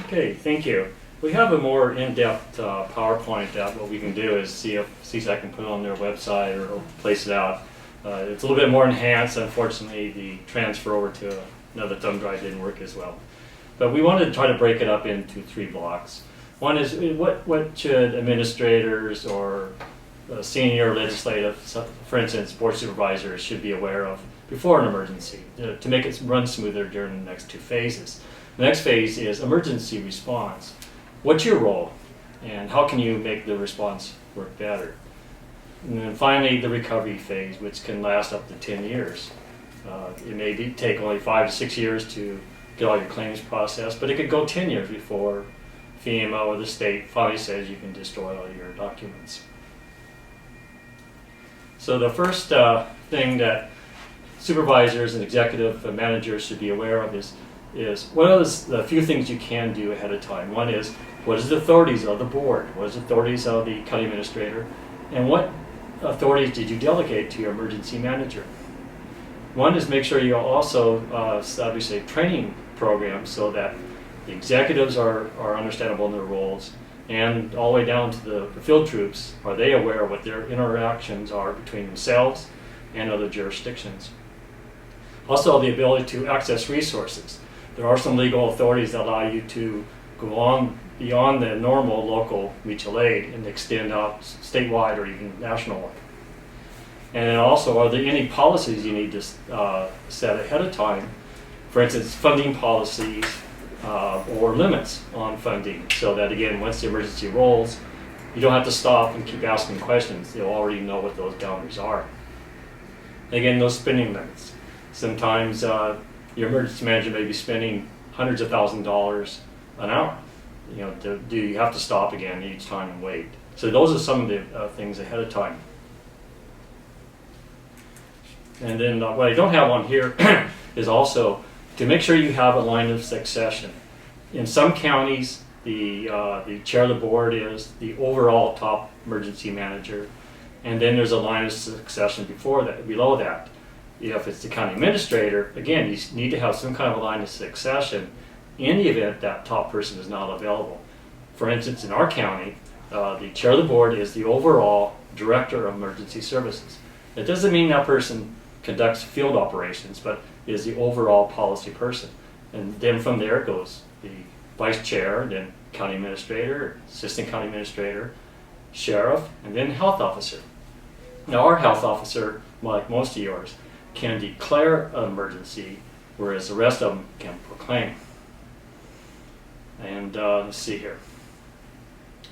Okay, thank you. We have a more in-depth PowerPoint that what we can do is see if I can put it on their website or place it out. It's a little bit more enhanced. Unfortunately, the transfer over to another thumb drive didn't work as well. But we wanted to try to break it up into 3 blocks. One is what should administrators or senior legislative, for instance, board supervisors should be aware of before an emergency to make it run smoother during the next 2 phases. The next phase is emergency response. What's your role and how can you make the response work better? And then finally, the recovery phase, which can last up to 10 years. It may take only 5 to 6 years to get all your claims processed, but it could go 10 years before FEMA or the state finally says you can destroy all your documents. So the first thing that supervisors and executive managers should be aware of is what are the few things you can do ahead of time. One is, what is the authorities of the board? What is the authorities of the county administrator? And what authorities did you delegate to your emergency manager? One is make sure you also establish a training program so that the executives are understandable in their roles, and all the way down to the field troops, are they aware of what their interactions are between themselves and other jurisdictions. Also, the ability to access resources. There are some legal authorities that allow you to go on beyond the normal local mutual aid and extend out statewide or even national. And then also, are there any policies you need to set ahead of time? For instance, funding policies or limits on funding, so that again, once the emergency rolls, you don't have to stop and keep asking questions. You'll already know what those boundaries are. Again, those spending limits. Sometimes your emergency manager may be spending hundreds of thousands of dollars an hour. Do you have to stop again each time and wait? So those are some of the things ahead of time. And then what I don't have on here is also to make sure you have a line of succession. In some counties, the chair of the board is the overall top emergency manager, and then there's a line of succession below that. If it's the county administrator, again, you need to have some kind of a line of succession in the event that top person is not available. For instance, in our county, the chair of the board is the overall director of emergency services. It doesn't mean that person conducts field operations, but is the overall policy person. And then from there goes the vice chair, then county administrator, assistant county administrator, sheriff, and then health officer. Now our health officer, like most of yours, can declare an emergency, whereas the rest of them can proclaim. And let's see here.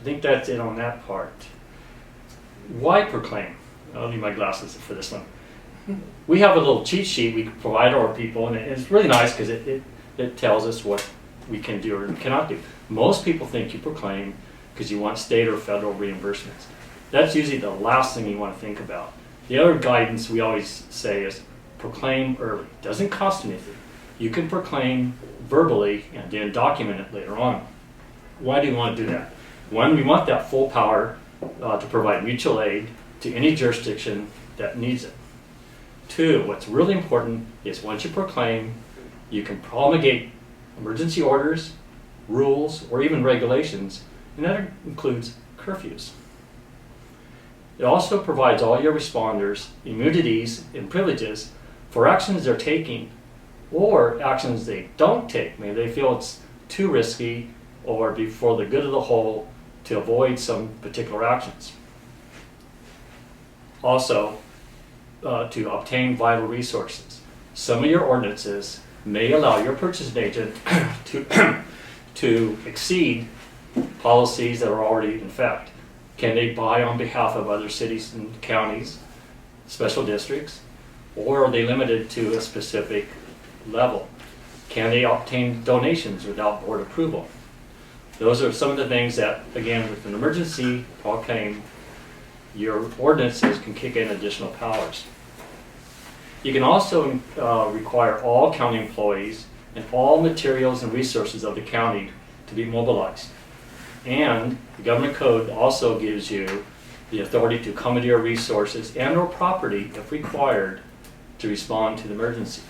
I think that's it on that part. Why proclaim? I'll need my glasses for this one. We have a little cheat sheet we provide our people, and it's really nice because it tells us what we can do or cannot do. Most people think you proclaim because you want state or federal reimbursements. That's usually the last thing you want to think about. The other guidance we always say is proclaim early. It doesn't cost anything. You can proclaim verbally and then document it later on. Why do you want to do that? One, we want that full power to provide mutual aid to any jurisdiction that needs it. 2, what's really important is once you proclaim, you can promulgate emergency orders, rules, or even regulations, and that includes curfews. It also provides all your responders immunities and privileges for actions they're taking or actions they don't take. Maybe they feel it's too risky or for the good of the whole to avoid some particular actions. Also, to obtain vital resources. Some of your ordinances may allow your purchasing agent to exceed policies that are already in effect. Can they buy on behalf of other cities and counties, special districts, or are they limited to a specific level? Can they obtain donations without board approval? Those are some of the things that, again, with an emergency proclaim, your ordinances can kick in additional powers. You can also require all county employees and all materials and resources of the county to be mobilized. And the government code also gives you the authority to commandeer resources and or property if required to respond to the emergency.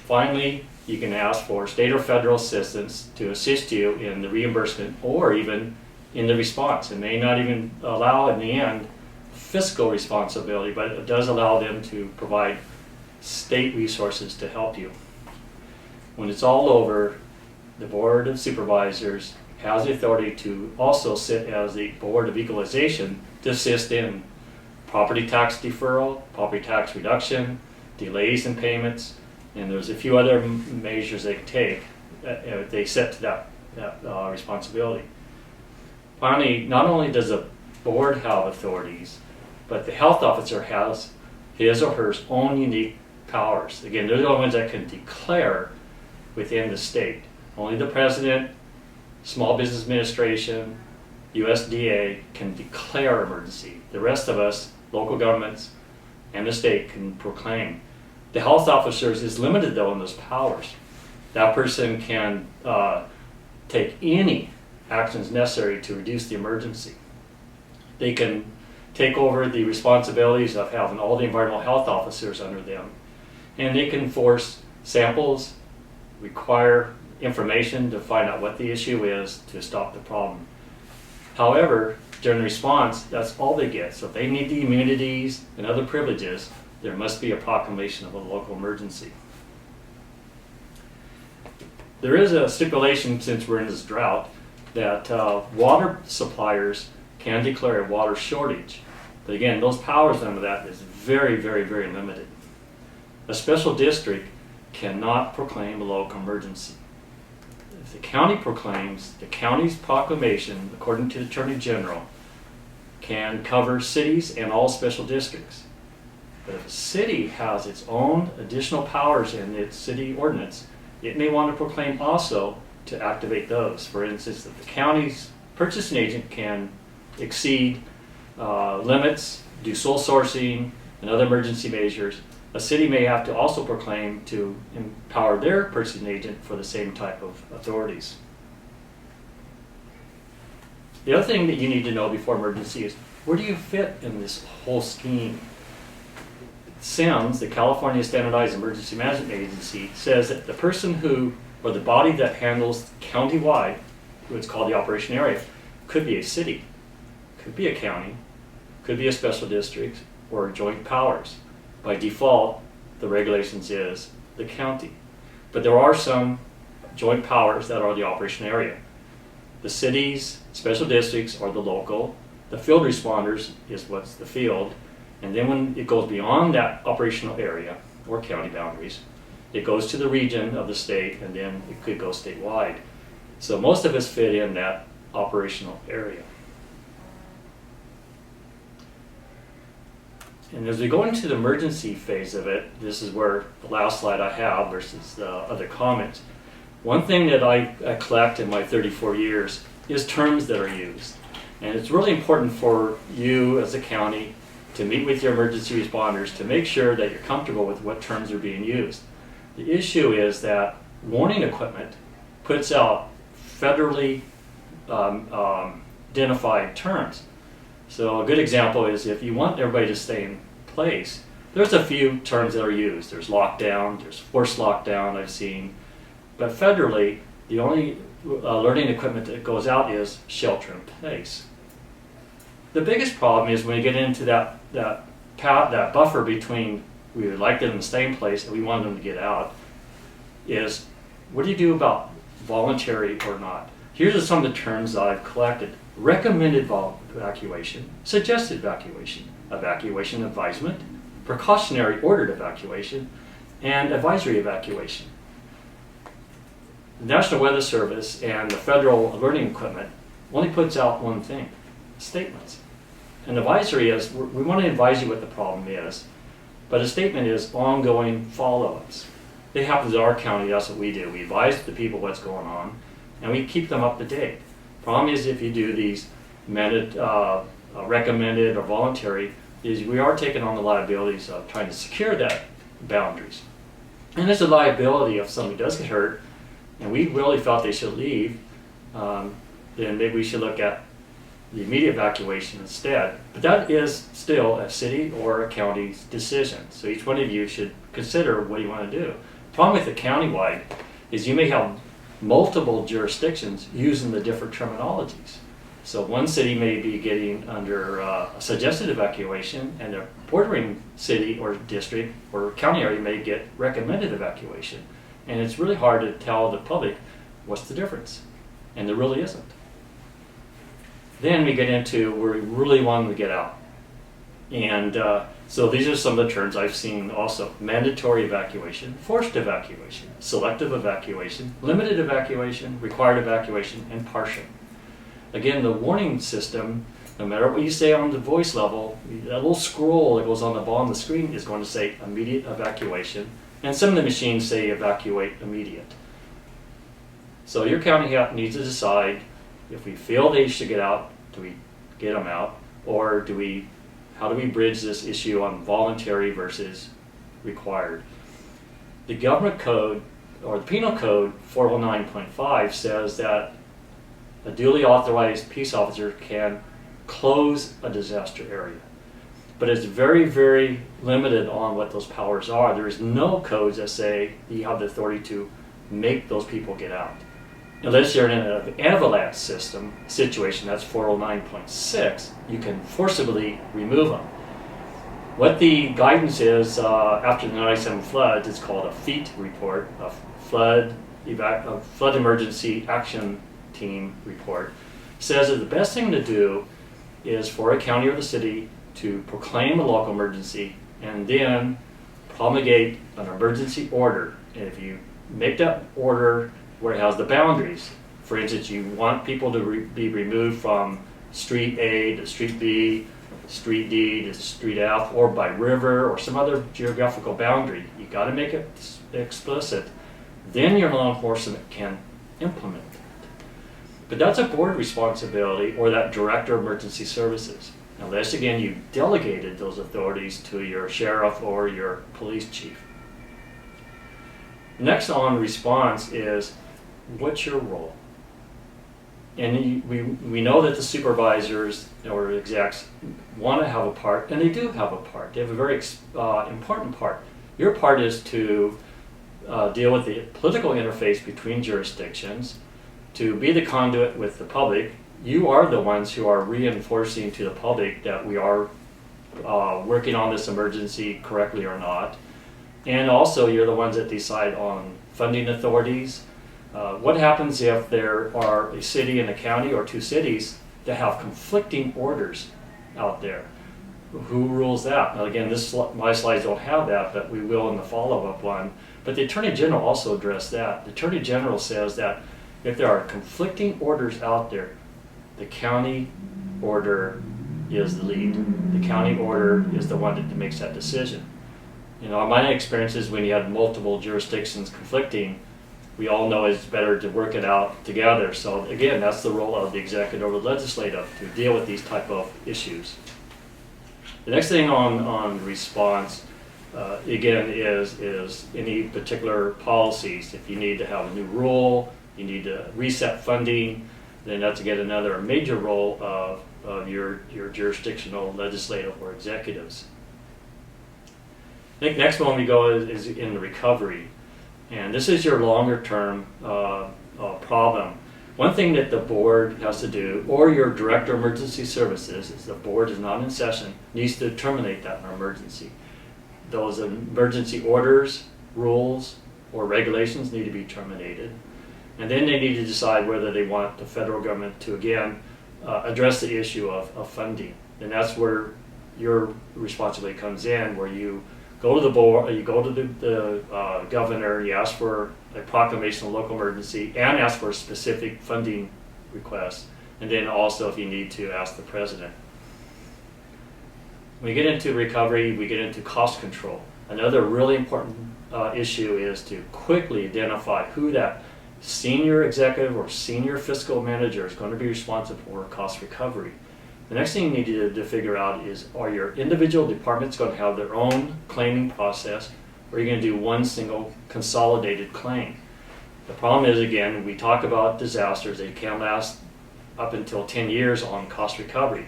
Finally, you can ask for state or federal assistance to assist you in the reimbursement or even in the response. It may not even allow in the end fiscal responsibility, but it does allow them to provide state resources to help you. When it's all over, the Board of Supervisors has the authority to also sit as the Board of Equalization to assist in property tax deferral, property tax reduction, delays in payments, and there's a few other measures they can take. They set to that responsibility. Finally, not only does the board have authorities, but the health officer has his or her own unique powers. Again, they're the only ones that can declare within the state. Only the president, Small Business Administration, USDA can declare emergency. The rest of us, local governments, and the state can proclaim. The health officers is limited though in those powers. That person can take any actions necessary to reduce the emergency. They can take over the responsibilities of having all the environmental health officers under them. And they can force samples, require information to find out what the issue is to stop the problem. However, during the response, that's all they get. So if they need the immunities and other privileges, there must be a proclamation of a local emergency. There is a stipulation, since we're in this drought, that water suppliers can declare a water shortage. But again, those powers under that is very, very, very limited. A special district cannot proclaim a local emergency. If the county proclaims, the county's proclamation, according to the Attorney General, can cover cities and all special districts. But if a city has its own additional powers in its city ordinance, it may want to proclaim also to activate those. For instance, if the county's purchasing agent can exceed limits, do sole sourcing, and other emergency measures, a city may have to also proclaim to empower their purchasing agent for the same type of authorities. The other thing that you need to know before emergency is, where do you fit in this whole scheme? SIMS, the California Standardized Emergency Management Agency, says that the person who, or the body that handles countywide, what's called the operation area, could be a city, could be a county, could be a special district, or joint powers. By default, the regulations is the county. But there are some joint powers that are the operation area. The cities, special districts are the local. The field responders is what's the field. And then when it goes beyond that operational area or county boundaries, it goes to the region of the state, and then it could go statewide. So most of us fit in that operational area. And as we go into the emergency phase of it, this is where the last slide I have versus the other comments. One thing that I collect in my 34 years is terms that are used. And it's really important for you as a county to meet with your emergency responders to make sure that you're comfortable with what terms are being used. The issue is that warning equipment puts out federally identified terms. So a good example is, if you want everybody to stay in place, there's a few terms that are used. There's lockdown, there's forced lockdown I've seen, but federally, the only alerting equipment that goes out is shelter in place. The biggest problem is when you get into that buffer between we would like them to stay in place and we want them to get out, is what do you do about voluntary or not? Here's some of the terms that I've collected. Recommended evacuation, suggested evacuation, evacuation advisement, precautionary ordered evacuation, and advisory evacuation. The National Weather Service and the federal alerting equipment only puts out one thing: statements. An advisory is, we want to advise you what the problem is, but a statement is ongoing follow-ups. It happens in our county, that's what we do. We advise the people what's going on, and we keep them up to date. Problem is, if you do these recommended or voluntary, is we are taking on the liabilities of trying to secure that boundaries. And there's a liability if somebody does get hurt, and we really felt they should leave, then maybe we should look at the immediate evacuation instead. But that is still a city or a county's decision. So each one of you should consider what you want to do. problem with the countywide is you may have multiple jurisdictions using the different terminologies. So one city may be getting under a suggested evacuation, and a bordering city or district or county area may get recommended evacuation. And it's really hard to tell the public what's the difference. And there really isn't. Then we get into where we really want them to get out. And so these are some of the terms I've seen also. Mandatory evacuation, forced evacuation, selective evacuation, limited evacuation, required evacuation, and partial. Again, the warning system, no matter what you say on the voice level, that little scroll that goes on the bottom of the screen is going to say immediate evacuation. And some of the machines say evacuate immediate. So your county needs to decide if we feel they should get out, do we get them out? Or how do we bridge this issue on voluntary versus required? The government code, or the penal code 409.5 says that a duly authorized peace officer can close a disaster area. But it's very, very limited on what those powers are. There is no codes that say you have the authority to make those people get out. Unless you're in an avalanche situation, that's 409.6, you can forcibly remove them. What the guidance is after the 97 floods, it's called a FEAT report, a flood emergency action team report, says that the best thing to do is for a county or the city to proclaim a local emergency and then promulgate an emergency order. And if you make that order where it has the boundaries, for instance, you want people to be removed from street A to street B, street D to street F, or by river or some other geographical boundary, you got to make it explicit. Then your law enforcement can implement it. But that's a board responsibility, or that director of emergency services. Unless, again, you delegated those authorities to your sheriff or your police chief. Next on response is, what's your role? And we know that the supervisors or execs want to have a part, and they do have a part. They have a very important part. Your part is to deal with the political interface between jurisdictions, to be the conduit with the public. You are the ones who are reinforcing to the public that we are working on this emergency correctly or not. And also you're the ones that decide on funding authorities. What happens if there are a city and a county or two cities that have conflicting orders out there? Who rules that? Now again, my slides don't have that, but we will in the follow-up one. But the Attorney General also addressed that. The Attorney General says that if there are conflicting orders out there, the county order is the lead. The county order is the one that makes that decision. You know, my experience is when you have multiple jurisdictions conflicting, we all know it's better to work it out together. So again, that's the role of the executive or legislative, to deal with these type of issues. The next thing on response, again, is any particular policies. If you need to have a new rule, you need to reset funding, then that's again another major role of your jurisdictional legislative or executives. I think next one we go is in the recovery. And this is your longer term problem. One thing that the board has to do, or your director of emergency services, if the board is not in session, needs to terminate that emergency. Those emergency orders, rules, or regulations need to be terminated. And then they need to decide whether they want the federal government to, again, address the issue of funding. And that's where your responsibility comes in, where you go to the board, you go to the governor, you ask for a proclamation of local emergency and ask for a specific funding request. And then also, if you need to, ask the president. When we get into recovery, we get into cost control. Another really important issue is to quickly identify who that senior executive or senior fiscal manager is going to be responsible for cost recovery. The next thing you need to figure out is, are your individual departments going to have their own claiming process, or are you going to do one single consolidated claim? The problem is, again, we talk about disasters, they can last up until 10 years on cost recovery.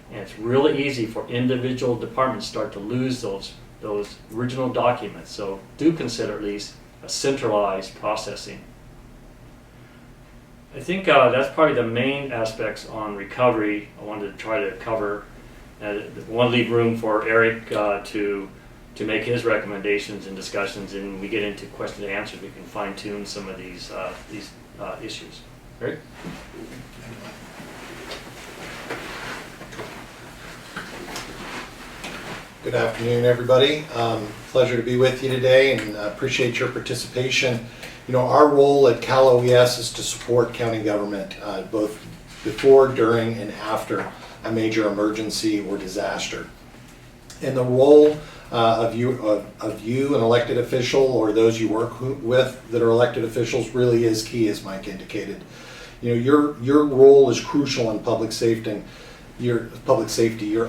And it's really easy for individual departments to start to lose those original documents. So do consider at least a centralized processing. I think that's probably the main aspects on recovery I wanted to try to cover. I want to leave room for Eric to make his recommendations and discussions, and we get into question and answers. We can fine tune some of these issues. Eric? Good afternoon, everybody. Pleasure to be with you today, and appreciate your participation. You know, our role at Cal OES is to support county government both before, during, and after a major emergency or disaster. And the role of you an elected official, or those you work with that are elected officials, really is key, as Mike indicated. You know, your role is crucial in public safety. Your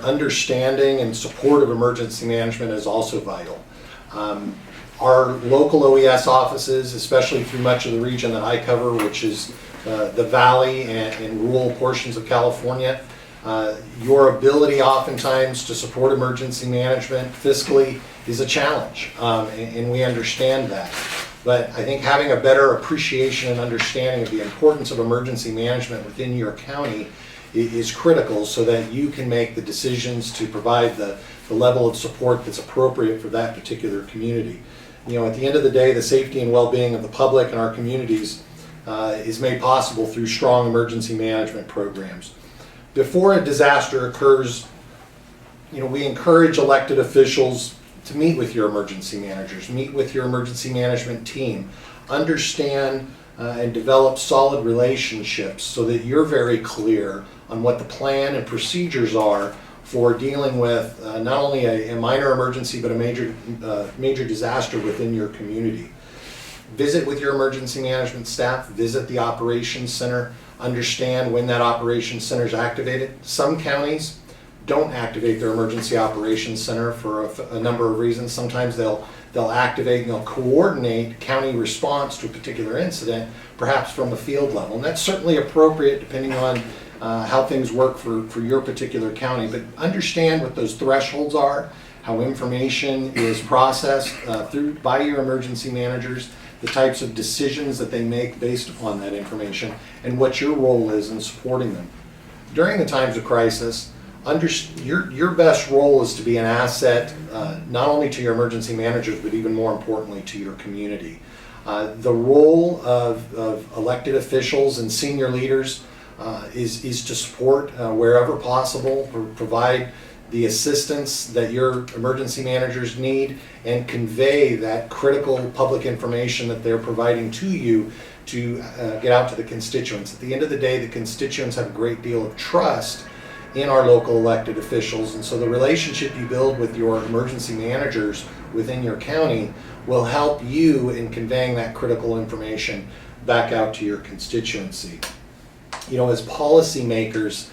understanding and support of emergency management is also vital. Our local OES offices, especially through much of the region that I cover, which is the Valley and rural portions of California, your ability oftentimes to support emergency management fiscally is a challenge, and we understand that. But I think having a better appreciation and understanding of the importance of emergency management within your county is critical, so that you can make the decisions to provide the level of support that's appropriate for that particular community. You know, at the end of the day, the safety and well-being of the public and our communities is made possible through strong emergency management programs. Before a disaster occurs, you know, we encourage elected officials to meet with your emergency managers, meet with your emergency management team, understand and develop solid relationships so that you're very clear on what the plan and procedures are for dealing with not only a minor emergency, but a major disaster within your community. Visit with your emergency management staff, visit the operations center, understand when that operations center is activated. Some counties don't activate their emergency operations center for a number of reasons. Sometimes they'll activate and they'll coordinate county response to a particular incident, perhaps from the field level. And that's certainly appropriate depending on how things work for your particular county. But understand what those thresholds are, how information is processed by your emergency managers, the types of decisions that they make based upon that information, and what your role is in supporting them. During the times of crisis, your best role is to be an asset not only to your emergency managers, but even more importantly to your community. The role of elected officials and senior leaders is to support wherever possible, provide the assistance that your emergency managers need, and convey that critical public information that they're providing to you to get out to the constituents. At the end of the day, the constituents have a great deal of trust in our local elected officials, and so the relationship you build with your emergency managers within your county will help you in conveying that critical information back out to your constituency. You know, as policymakers,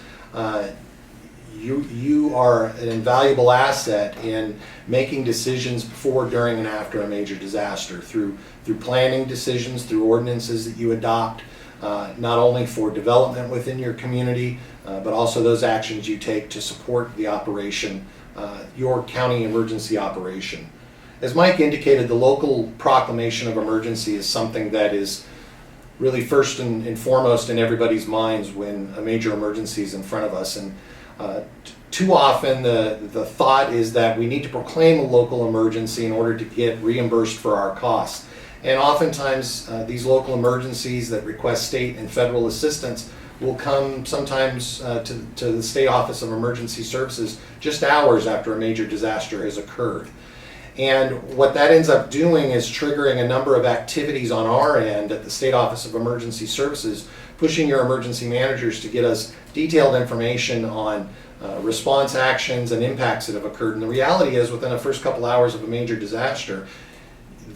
you are an invaluable asset in making decisions before, during, and after a major disaster through planning decisions, through ordinances that you adopt, not only for development within your community, but also those actions you take to support the operation, your county emergency operation. As Mike indicated, the local proclamation of emergency is something that is really first and foremost in everybody's minds when a major emergency is in front of us. And too often the thought is that we need to proclaim a local emergency in order to get reimbursed for our costs. And oftentimes these local emergencies that request state and federal assistance will come sometimes to the State Office of Emergency Services just hours after a major disaster has occurred. And what that ends up doing is triggering a number of activities on our end at the State Office of Emergency Services, pushing your emergency managers to get us detailed information on response actions and impacts that have occurred. And the reality is, within the first couple hours of a major disaster,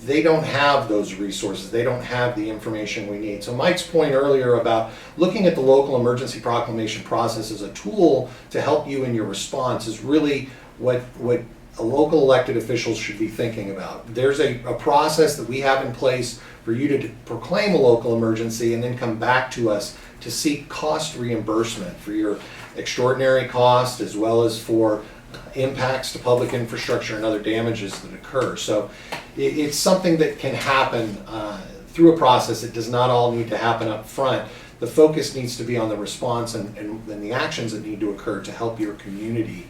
they don't have those resources. They don't have the information we need. So Mike's point earlier about looking at the local emergency proclamation process as a tool to help you in your response is really what local elected officials should be thinking about. There's a process that we have in place for you to proclaim a local emergency and then come back to us to seek cost reimbursement for your extraordinary cost, as well as for impacts to public infrastructure and other damages that occur. So it's something that can happen through a process. It does not all need to happen up front. The focus needs to be on the response and the actions that need to occur to help your community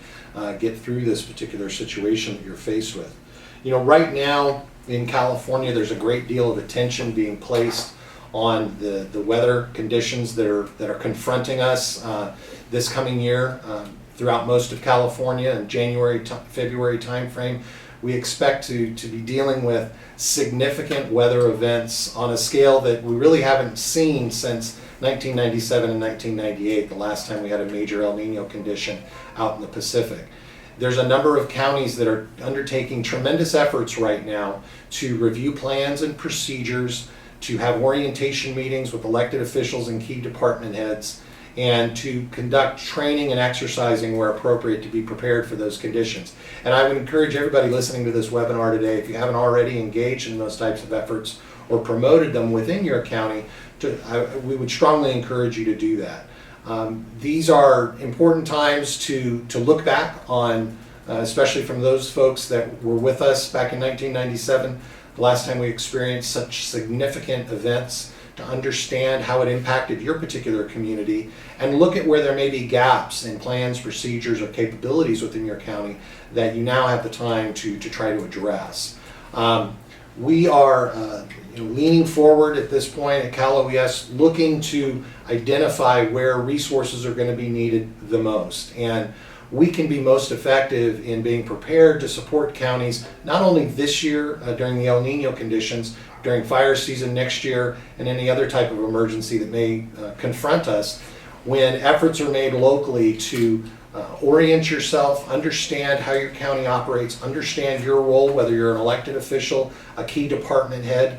get through this particular situation that you're faced with. You know, right now in California, there's a great deal of attention being placed on the weather conditions that are confronting us this coming year throughout most of California in February timeframe. We expect to be dealing with significant weather events on a scale that we really haven't seen since 1997 and 1998, the last time we had a major El Nino condition out in the Pacific. There's a number of counties that are undertaking tremendous efforts right now to review plans and procedures, to have orientation meetings with elected officials and key department heads, and to conduct training and exercising where appropriate to be prepared for those conditions. And I would encourage everybody listening to this webinar today, if you haven't already engaged in those types of efforts or promoted them within your county, we would strongly encourage you to do that. These are important times to look back on, especially from those folks that were with us back in 1997, the last time we experienced such significant events, to understand how it impacted your particular community and look at where there may be gaps in plans, procedures, or capabilities within your county that you now have the time to try to address. We are leaning forward at this point at Cal OES, looking to identify where resources are going to be needed the most. And we can be most effective in being prepared to support counties, not only this year during the El Nino conditions, during fire season next year, and any other type of emergency that may confront us, when efforts are made locally to orient yourself, understand how your county operates, understand your role, whether you're an elected official, a key department head,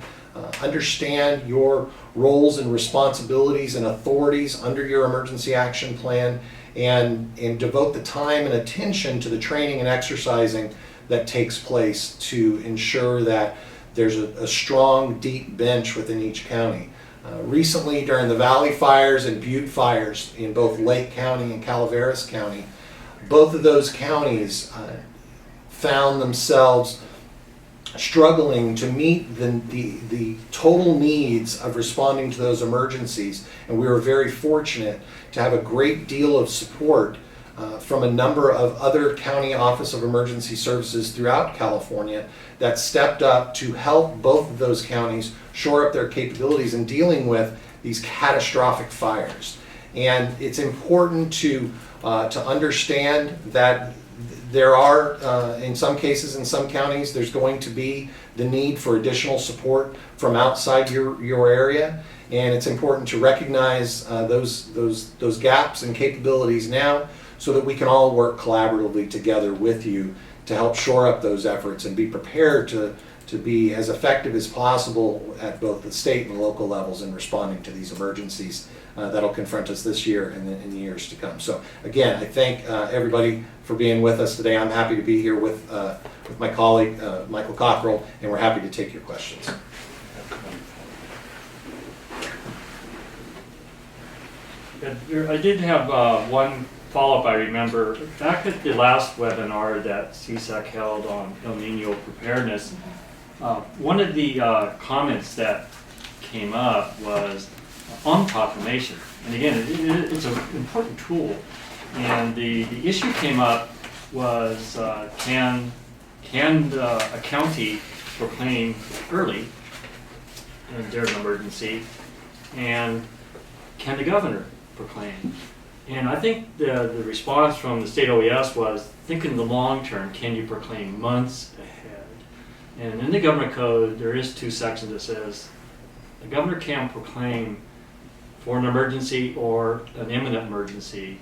understand your roles and responsibilities and authorities under your emergency action plan, and devote the time and attention to the training and exercising that takes place to ensure that there's a strong, deep bench within each county. Recently, during the Valley Fires and Butte Fires in both Lake County and Calaveras County, both of those counties found themselves struggling to meet the total needs of responding to those emergencies. And we were very fortunate to have a great deal of support from a number of other county Office of Emergency Services throughout California that stepped up to help both of those counties shore up their capabilities in dealing with these catastrophic fires. And it's important to understand that there are, in some cases, in some counties, there's going to be the need for additional support from outside your area. And it's important to recognize those gaps and capabilities now, so that we can all work collaboratively together with you to help shore up those efforts and be prepared to be as effective as possible at both the state and local levels in responding to these emergencies that'll confront us this year and in the years to come. So again, I thank everybody for being with us today. I'm happy to be here with my colleague, Michael Cockrell, and we're happy to take your questions. I did have one follow-up. I remember back at the last webinar that CSAC held on El Nino preparedness, one of the comments that came up was on proclamation. And again, it's an important tool. And the issue came up was can a county proclaim early during an emergency, and can the governor proclaim? And I think the response from the state OES was, think in the long term, can you proclaim months ahead? And in the government code, there is 2 sections that says the governor can proclaim for an emergency or an imminent emergency.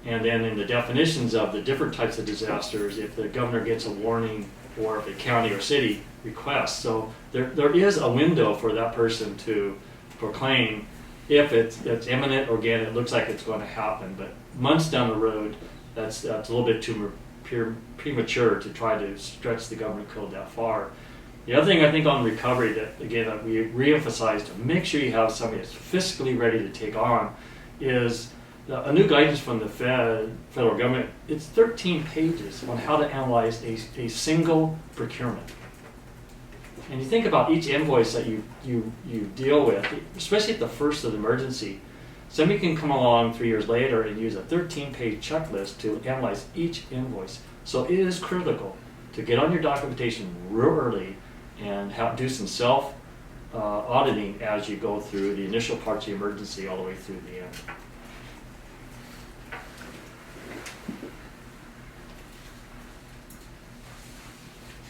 And then in the definitions of the different types of disasters, if the governor gets a warning or if a county or city requests. So there is a window for that person to proclaim if it's imminent or again, it looks like it's going to happen. But months down the road, that's a little bit too premature to try to stretch the government code that far. The other thing I think on recovery that, again, that we reemphasize to make sure you have somebody that's fiscally ready to take on is a new guidance from the federal government. It's 13 pages on how to analyze a single procurement. And you think about each invoice that you deal with, especially at the first of the emergency. Somebody can come along 3 years later and use a 13-page checklist to analyze each invoice. So it is critical to get on your documentation real early and do some self auditing as you go through the initial parts of the emergency all the way through the end.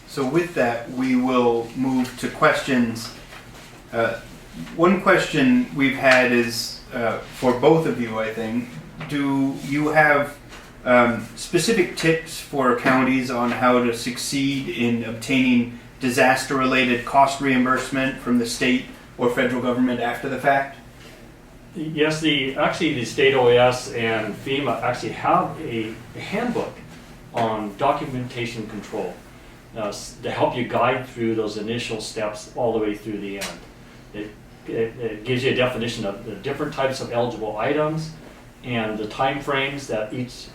So with that, we will move to questions. One question we've had is for both of you, I think. Do you have specific tips for counties on how to succeed in obtaining disaster-related cost reimbursement from the state or federal government after the fact? Yes, actually the state OAS and FEMA actually have a handbook on documentation control to help you guide through those initial steps all the way through the end. It gives you a definition of the different types of eligible items and the time frames that each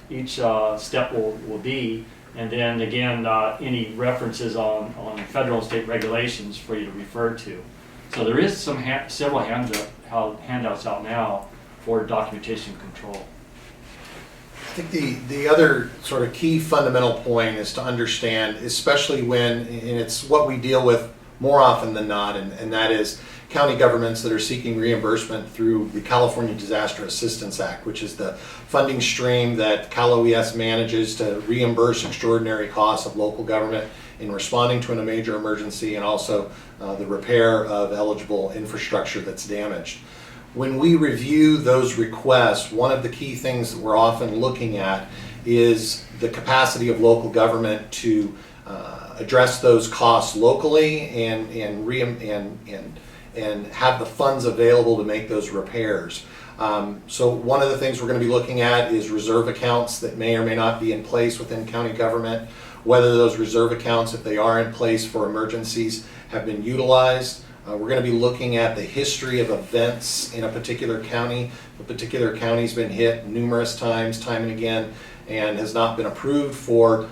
step will be, and then again any references on federal and state regulations for you to refer to. So there is several handouts out now for documentation control. I think the other sort of key fundamental point is to understand, especially when, and it's what we deal with more often than not, and that is county governments that are seeking reimbursement through the California Disaster Assistance Act, which is the funding stream that Cal OES manages to reimburse extraordinary costs of local government in responding to a major emergency, and also the repair of eligible infrastructure that's damaged. When we review those requests, one of the key things that we're often looking at is the capacity of local government to address those costs locally and have the funds available to make those repairs. So one of the things we're going to be looking at is reserve accounts that may or may not be in place within county government, whether those reserve accounts, if they are in place for emergencies, have been utilized. We're going to be looking at the history of events in a particular county. A particular county's been hit numerous times, time and again, and has not been approved for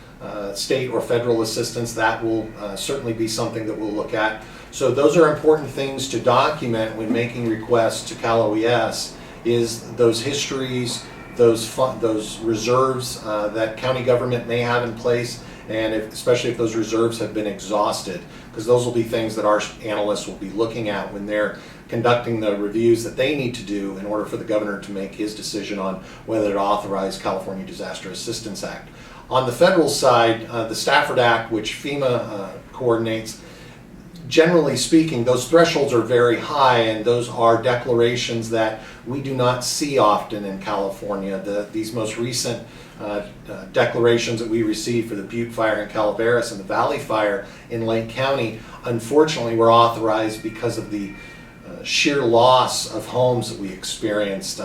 state or federal assistance. That will certainly be something that we'll look at. So those are important things to document when making requests to Cal OES, is those histories, those reserves that county government may have in place, and especially if those reserves have been exhausted, because those will be things that our analysts will be looking at when they're conducting the reviews that they need to do in order for the governor to make his decision on whether to authorize California Disaster Assistance Act. On the federal side, the Stafford Act, which FEMA coordinates, generally speaking, those thresholds are very high, and those are declarations that we do not see often in California. These most recent declarations that we received for the Butte Fire in Calaveras and the Valley Fire in Lake County, unfortunately, were authorized because of the sheer loss of homes that we experienced,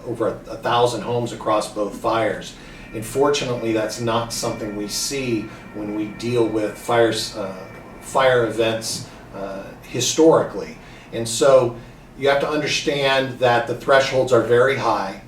over 1,000 homes across both fires. And fortunately, that's not something we see when we deal with fire events historically. And so you have to understand that the thresholds are very high.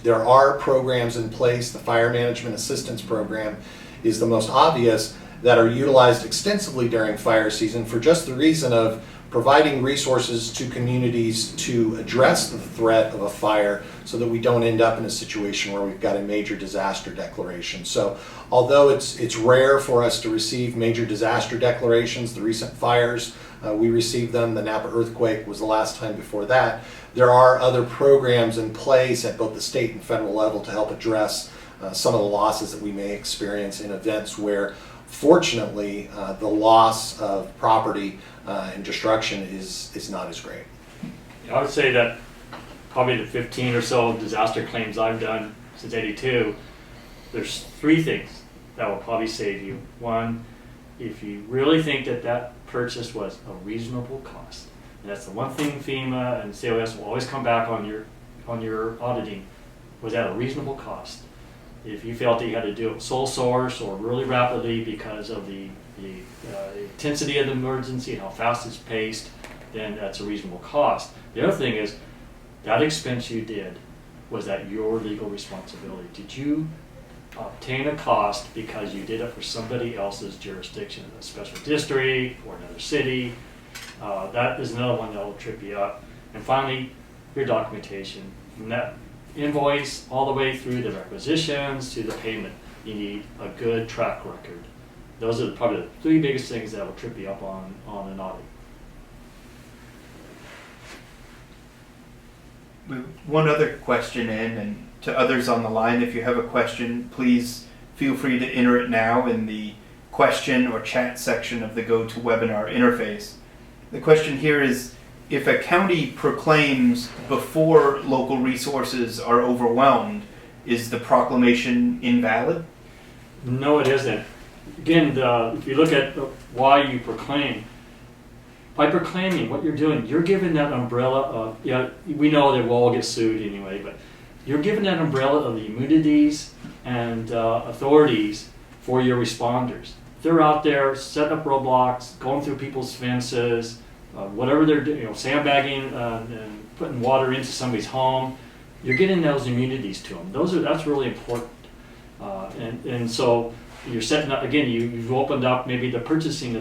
There are programs in place. The Fire Management Assistance Program is the most obvious, that are utilized extensively during fire season for just the reason of providing resources to communities to address the threat of a fire, so that we don't end up in a situation where we've got a major disaster declaration. So although it's rare for us to receive major disaster declarations, the recent fires, we received them. The Napa earthquake was the last time before that. There are other programs in place at both the state and federal level to help address some of the losses that we may experience in events where, fortunately, the loss of property and destruction is not as great. I would say that probably the 15 or so disaster claims I've done since '82, there's three things that will probably save you. One, if you really think that purchase was a reasonable cost, and that's the one thing FEMA and COS will always come back on your auditing, was at a reasonable cost. If you felt that you had to do it sole source or really rapidly because of the intensity of the emergency and how fast it's paced, then that's a reasonable cost. The other thing is, that expense you did, was that your legal responsibility? Did you obtain a cost because you did it for somebody else's jurisdiction, a special district or another city? That is another one that will trip you up. And finally, your documentation. From that invoice all the way through the requisitions to the payment, you need a good track record. Those are probably the three biggest things that will trip you up on an audit. One other question in, and to others on the line, if you have a question, please feel free to enter it now in the question or chat section of the GoToWebinar interface. The question here is, if a county proclaims before local resources are overwhelmed, is the proclamation invalid? No, it isn't. Again, if you look at why you proclaim, by proclaiming what you're doing, you're giving that umbrella of, we know that we'll all get sued anyway, but you're giving that umbrella of the immunities and authorities for your responders. They're out there setting up roadblocks, going through people's fences, whatever they're doing, sandbagging and putting water into somebody's home. You're getting those immunities to them. That's really important. And so you're setting up, again, you've opened up maybe the purchasing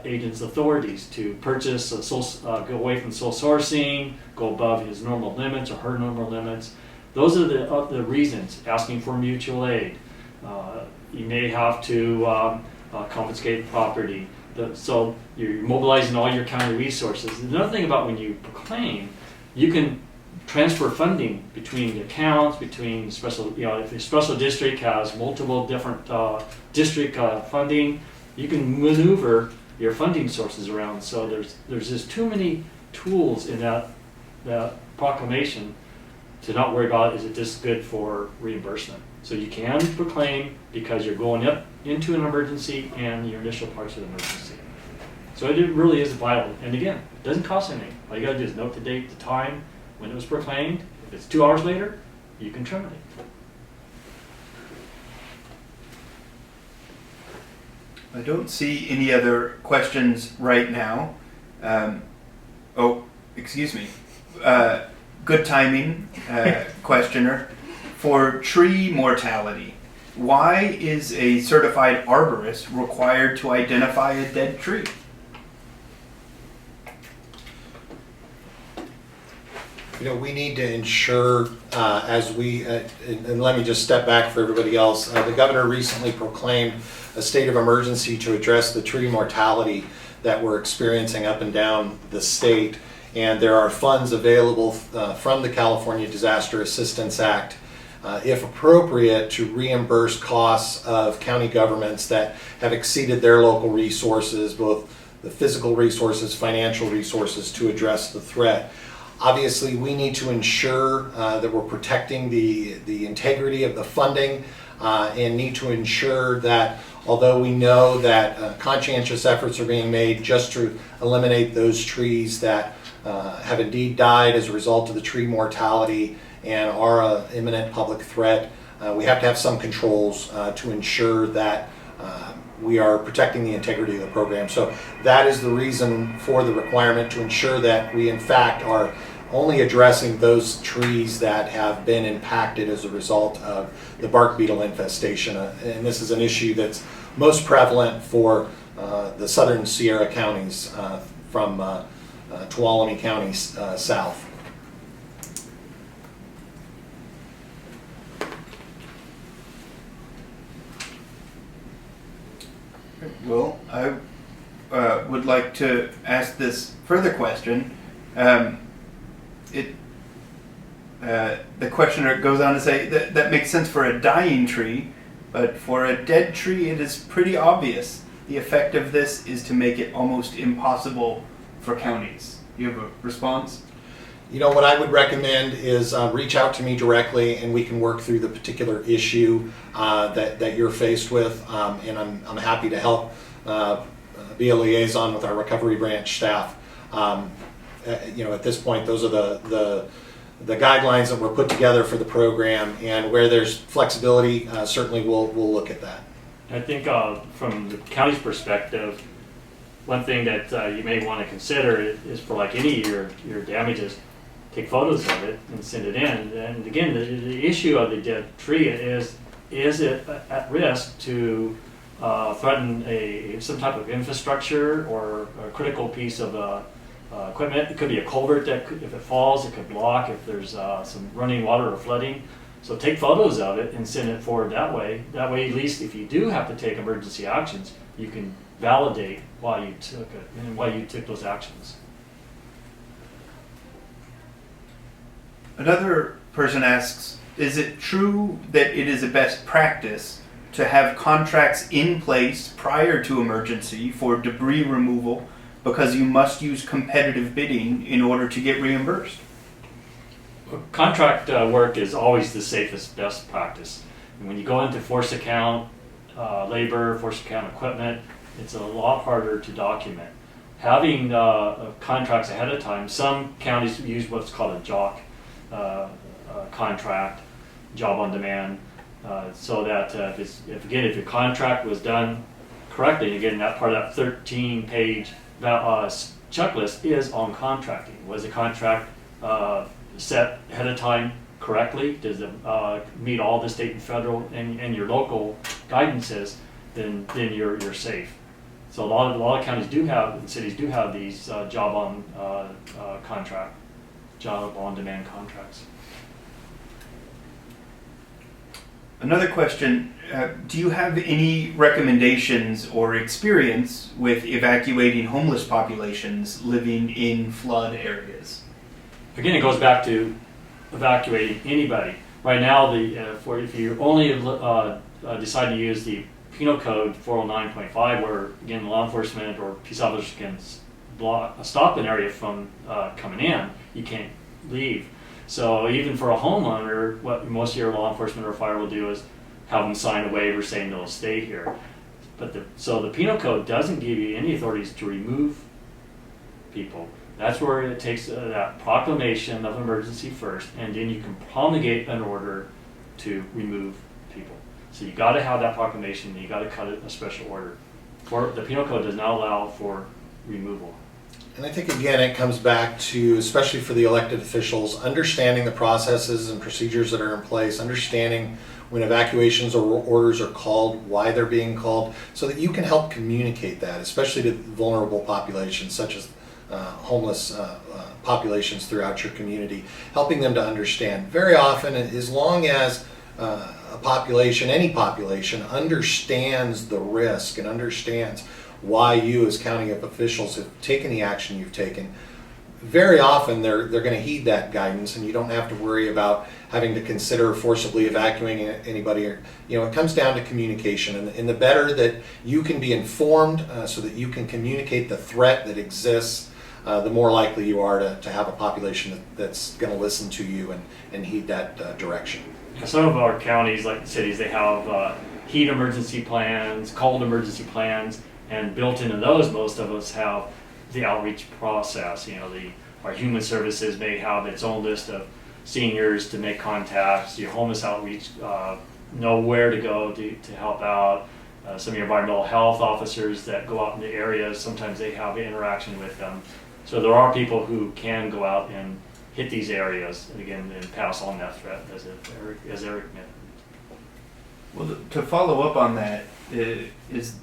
agent's authorities to purchase, go away from sole sourcing, go above his normal limits or her normal limits. Those are the reasons. Asking for mutual aid. You may have to confiscate property. So you're mobilizing all your county resources. Another thing about when you proclaim, you can transfer funding between the accounts, between special, if a special district has multiple different district funding, you can maneuver your funding sources around. So there's just too many tools in that proclamation to not worry about, is it just good for reimbursement? So you can proclaim because you're going up into an emergency and your initial parts of the emergency. So it really is vital. And again, it doesn't cost anything. All you gotta do is note the date, the time, when it was proclaimed. If it's 2 hours later, you can terminate. I don't see any other questions right now. Excuse me. Good timing, questioner. For tree mortality, why is a certified arborist required to identify a dead tree? We need to ensure, and let me just step back for everybody else. The governor recently proclaimed a state of emergency to address the tree mortality that we're experiencing up and down the state. And there are funds available from the California Disaster Assistance Act, if appropriate, to reimburse costs of county governments that have exceeded their local resources, both the physical resources, financial resources, to address the threat. Obviously, we need to ensure that we're protecting the integrity of the funding and need to ensure that, although we know that conscientious efforts are being made just to eliminate those trees that have indeed died as a result of the tree mortality and are an imminent public threat, we have to have some controls to ensure that we are protecting the integrity of the program. So that is the reason for the requirement, to ensure that we in fact are only addressing those trees that have been impacted as a result of the bark beetle infestation. And this is an issue that's most prevalent for the southern Sierra counties from Tuolumne County south. Well, I would like to ask this further question. The questioner goes on to say that makes sense for a dying tree, but for a dead tree it is pretty obvious. The effect of this is to make it almost impossible for counties. You have a response? What I would recommend is reach out to me directly, and we can work through the particular issue that you're faced with, and I'm happy to help be a liaison with our recovery branch staff. At this point, those are the guidelines that were put together for the program, and where there's flexibility, certainly we'll look at that. I think from the county's perspective, one thing that you may want to consider is for like any of your damages, take photos of it and send it in. And again, the issue of the dead tree is it at risk to threaten some type of infrastructure or a critical piece of equipment? It could be a culvert that if it falls, it could block if there's some running water or flooding. So take photos of it and send it forward that way. That way, at least if you do have to take emergency actions, you can validate why you took it and why you took those actions. Another person asks, is it true that it is a best practice to have contracts in place prior to emergency for debris removal because you must use competitive bidding in order to get reimbursed? Contract work is always the safest, best practice. And when you go into force account labor, force account equipment, it's a lot harder to document. Having contracts ahead of time, some counties use what's called a JOC contract, job on demand, so that if your contract was done correctly, again, that part of that 13-page checklist is on contracting. Was the contract set ahead of time correctly? Does it meet all the state and federal and your local guidances? Then you're safe. So a lot of counties do have, and cities do have these job on demand contracts. Another question, do you have any recommendations or experience with evacuating homeless populations living in flood areas? Again, it goes back to evacuating anybody. Right now, if you only decide to use the Penal Code 409.5, where again law enforcement or peace officers can stop an area from coming in, you can't leave. So even for a homeowner, what most of your law enforcement or fire will do is have them sign a waiver saying they'll stay here. So the Penal Code doesn't give you any authorities to remove people. That's where it takes that proclamation of emergency first, and then you can promulgate an order to remove people. So you got to have that proclamation, and you got to cut it a special order. The Penal Code does not allow for removal. And I think, again, it comes back to, especially for the elected officials, understanding the processes and procedures that are in place, understanding when evacuations or orders are called, why they're being called, so that you can help communicate that, especially to vulnerable populations such as homeless populations throughout your community, helping them to understand. Very often, as long as a population, any population, understands the risk and understands why you as county officials have taken the action you've taken, very often they're going to heed that guidance, and you don't have to worry about having to consider forcibly evacuating anybody. It comes down to communication, and the better that you can be informed so that you can communicate the threat that exists, the more likely you are to have a population that's going to listen to you and heed that direction. Some of our counties, like cities, they have heat emergency plans, cold emergency plans, and built into those, most of us have the outreach process. Our human services may have its own list of seniors to make contacts. Your homeless outreach know where to go to help out. Some of your environmental health officers that go out in the areas, sometimes they have interaction with them. So there are people who can go out and hit these areas and again and pass on that threat, as Eric mentioned. Well, to follow up on that, do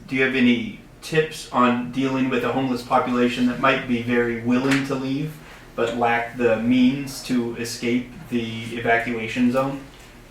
you have any tips on dealing with a homeless population that might be very willing to leave but lack the means to escape the evacuation zone?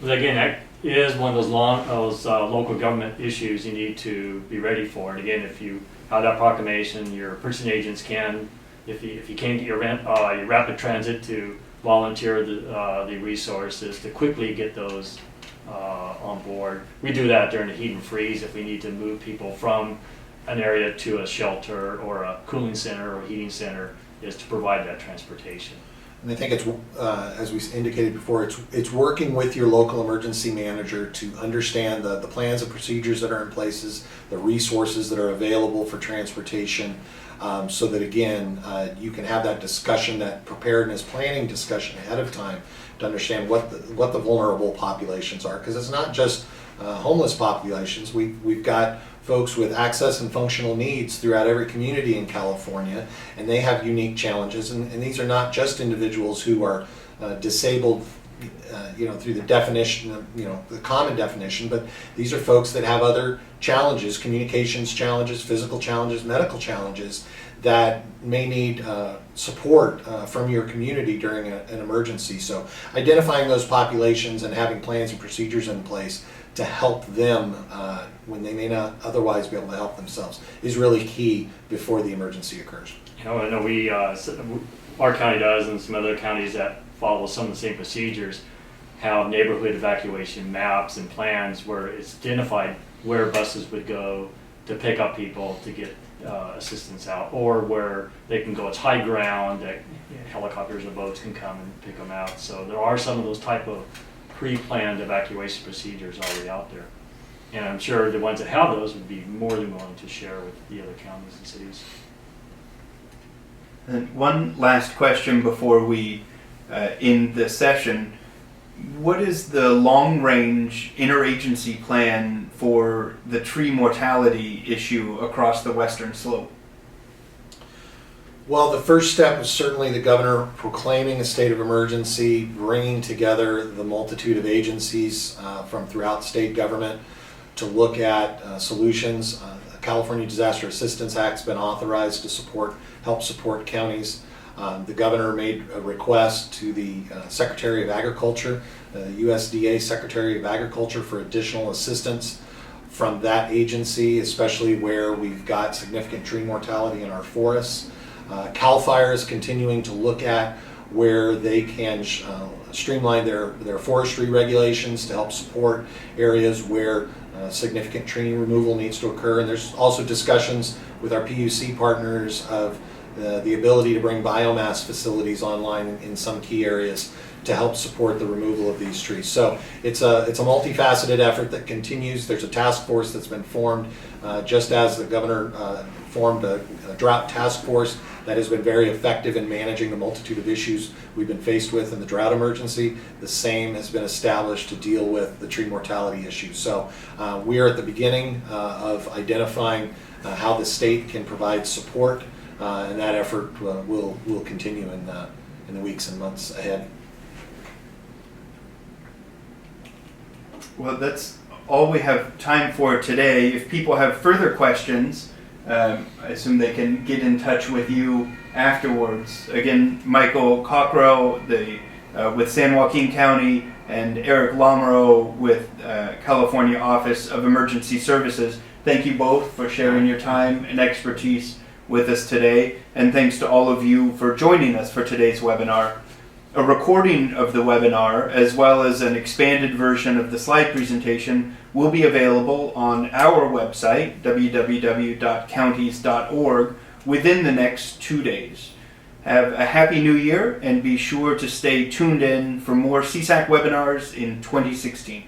Well, again, that is one of those local government issues you need to be ready for. And again, if you have that proclamation, your purchasing agents can, if you can't get your rapid transit, to volunteer the resources to quickly get those on board. We do that during the heat and freeze if we need to move people from an area to a shelter or a cooling center or a heating center, is to provide that transportation. And I think it's, as we indicated before, it's working with your local emergency manager to understand the plans and procedures that are in places, the resources that are available for transportation, so that again, you can have that discussion, that preparedness planning discussion ahead of time to understand what the vulnerable populations are, because it's not just homeless populations. We've got folks with access and functional needs throughout every community in California, and they have unique challenges. And these are not just individuals who are disabled, through the definition, the common definition, but these are folks that have other challenges, communications challenges, physical challenges, medical challenges that may need support from your community during an emergency. So identifying those populations and having plans and procedures in place to help them when they may not otherwise be able to help themselves is really key before the emergency occurs. I know our county does, and some other counties that follow some of the same procedures have neighborhood evacuation maps and plans where it's identified where buses would go to pick up people to get assistance out, or where they can go, it's high ground that helicopters or boats can come and pick them out. So there are some of those type of pre-planned evacuation procedures already out there. And I'm sure the ones that have those would be more than willing to share with the other counties and cities. And one last question before we end the session. What is the long-range interagency plan for the tree mortality issue across the western slope? Well, the first step was certainly the governor proclaiming a state of emergency, bringing together the multitude of agencies from throughout state government to look at solutions. The California Disaster Assistance Act's been authorized to help support counties. The governor made a request to the Secretary of Agriculture, USDA Secretary of Agriculture, for additional assistance from that agency, especially where we've got significant tree mortality in our forests. CAL FIRE is continuing to look at where they can streamline their forestry regulations to help support areas where significant tree removal needs to occur. And there's also discussions with our PUC partners of the ability to bring biomass facilities online in some key areas to help support the removal of these trees. So it's a multifaceted effort that continues. There's a task force that's been formed, just as the governor formed a drought task force that has been very effective in managing the multitude of issues we've been faced with in the drought emergency. The same has been established to deal with the tree mortality issue. So we are at the beginning of identifying how the state can provide support, and that effort will continue in the weeks and months ahead. Well, that's all we have time for today. If people have further questions, I assume they can get in touch with you afterwards. Again, Michael Cockrell with San Joaquin County, and Eric Lamoureux with California Office of Emergency Services. Thank you both for sharing your time and expertise with us today, and thanks to all of you for joining us for today's webinar. A recording of the webinar, as well as an expanded version of the slide presentation, will be available on our website, www.counties.org, within the next 2 days. Have a happy new year, and be sure to stay tuned in for more CSAC webinars in 2016.